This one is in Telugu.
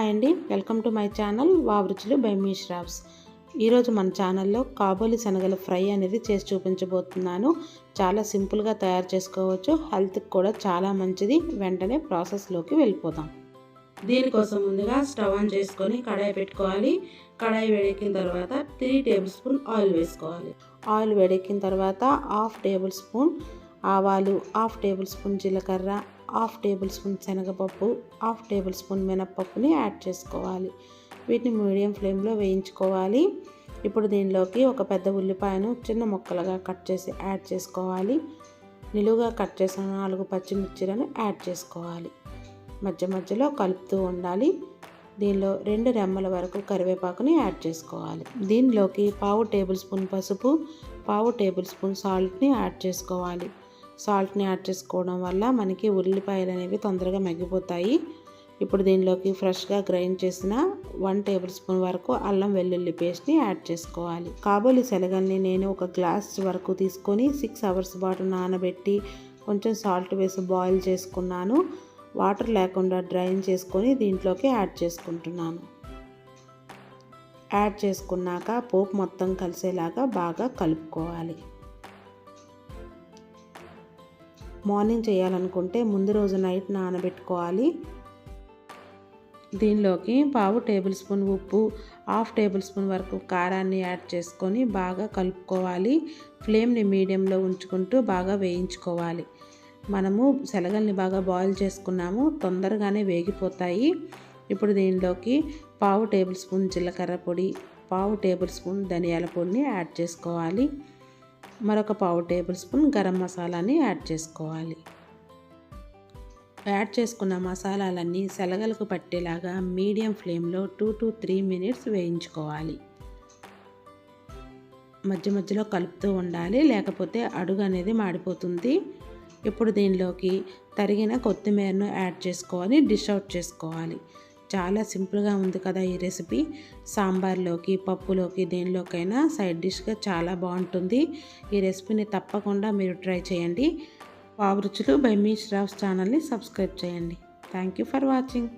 హాయ్ అండి, welcome to my channel wow రుచులు బై మీ శ్రావ్స్. ఈరోజు మన ఛానల్లో కాబోలి శనగల ఫ్రై అనేది చేసి చూపించబోతున్నాను. చాలా సింపుల్గా తయారు చేసుకోవచ్చు, హెల్త్కి కూడా చాలా మంచిది. వెంటనే ప్రాసెస్లోకి వెళ్ళిపోదాం. దీనికోసం ముందుగా స్టవ్ ఆన్ చేసుకొని కడాయి పెట్టుకోవాలి. కడాయి వేడెక్కిన తర్వాత 3 టేబుల్ స్పూన్ ఆయిల్ వేసుకోవాలి. ఆయిల్ వేడెక్కిన తర్వాత 1/2 టేబుల్ స్పూన్ ఆవాలు, 1/2 టేబుల్ స్పూన్ జీలకర్ర, 1/2 టేబుల్ స్పూన్ శనగపప్పు, 1/2 టేబుల్ స్పూన్ మినప్పప్పుని యాడ్ చేసుకోవాలి. వీటిని మీడియం ఫ్లేమ్లో వేయించుకోవాలి. ఇప్పుడు దీనిలోకి ఒక పెద్ద ఉల్లిపాయను చిన్న ముక్కలుగా కట్ చేసి యాడ్ చేసుకోవాలి. నిలువుగా కట్ చేసిన 4 పచ్చిమిర్చిలను యాడ్ చేసుకోవాలి. మధ్య మధ్యలో కలుపుతూ ఉండాలి. దీనిలో 2 రెమ్మల వరకు కరివేపాకుని యాడ్ చేసుకోవాలి. దీనిలోకి 1/2 టేబుల్ స్పూన్ పసుపు, 1/2 టేబుల్ స్పూన్ సాల్ట్ని యాడ్ చేసుకోవాలి. సాల్ట్ని యాడ్ చేసుకోవడం వల్ల మనకి ఉల్లిపాయలు అనేవి తొందరగా మగ్గిపోతాయి. ఇప్పుడు దీనిలోకి ఫ్రెష్గా గ్రైండ్ చేసిన 1 టేబుల్ స్పూన్ వరకు అల్లం వెల్లుల్లి పేస్ట్ని యాడ్ చేసుకోవాలి. కాబోలి శనగల్ని నేను ఒక గ్లాస్ వరకు తీసుకొని 6 అవర్స్ పాటు నానబెట్టి కొంచెం సాల్ట్ వేసి బాయిల్ చేసుకున్నాను. వాటర్ లేకుండా డ్రైన్ చేసుకొని దీంట్లోకి యాడ్ చేసుకుంటున్నాను. యాడ్ చేసుకున్నాక పోపు మొత్తం కలిసేలాగా బాగా కలుపుకోవాలి. మార్నింగ్ చేయాలనుకుంటే ముందు రోజు నైట్ నానబెట్టుకోవాలి. దీనిలోకి 1/2 టేబుల్ స్పూన్ ఉప్పు, 1/2 టేబుల్ స్పూన్ వరకు కారాన్ని యాడ్ చేసుకొని బాగా కలుపుకోవాలి. ఫ్లేమ్ని మీడియంలో ఉంచుకుంటూ బాగా వేయించుకోవాలి. మనము శనగల్ని బాగా బాయిల్ చేసుకున్నాము, తొందరగానే వేగిపోతాయి. ఇప్పుడు దీనిలోకి 1/2 టేబుల్ స్పూన్ జీలకర్ర పొడి, 1/2 టేబుల్ స్పూన్ ధనియాల పొడిని యాడ్ చేసుకోవాలి. మరొక 1/2 టేబుల్ స్పూన్ గరం మసాలాని యాడ్ చేసుకోవాలి. యాడ్ చేసుకున్న మసాలాలన్నీ శనగలకు పట్టేలాగా మీడియం ఫ్లేమ్లో 2 to 3 మినిట్స్ వేయించుకోవాలి. మధ్య మధ్యలో కలుపుతూ ఉండాలి, లేకపోతే అడుగు అనేది మాడిపోతుంది. ఇప్పుడు దీనిలోకి తరిగిన కొత్తిమీరను యాడ్ చేసుకొని డిష్ అవుట్ చేసుకోవాలి. చాలా సింపుల్గా ఉంది కదా ఈ రెసిపీ. సాంబార్లోకి, పప్పులోకి, దేనిలోకైనా సైడ్ డిష్గా చాలా బాగుంటుంది. ఈ రెసిపీని తప్పకుండా మీరు ట్రై చేయండి. వావ్ రుచులు బై మీ శ్రావ్స్ ఛానల్ని సబ్స్క్రైబ్ చేయండి. Thank you for watching.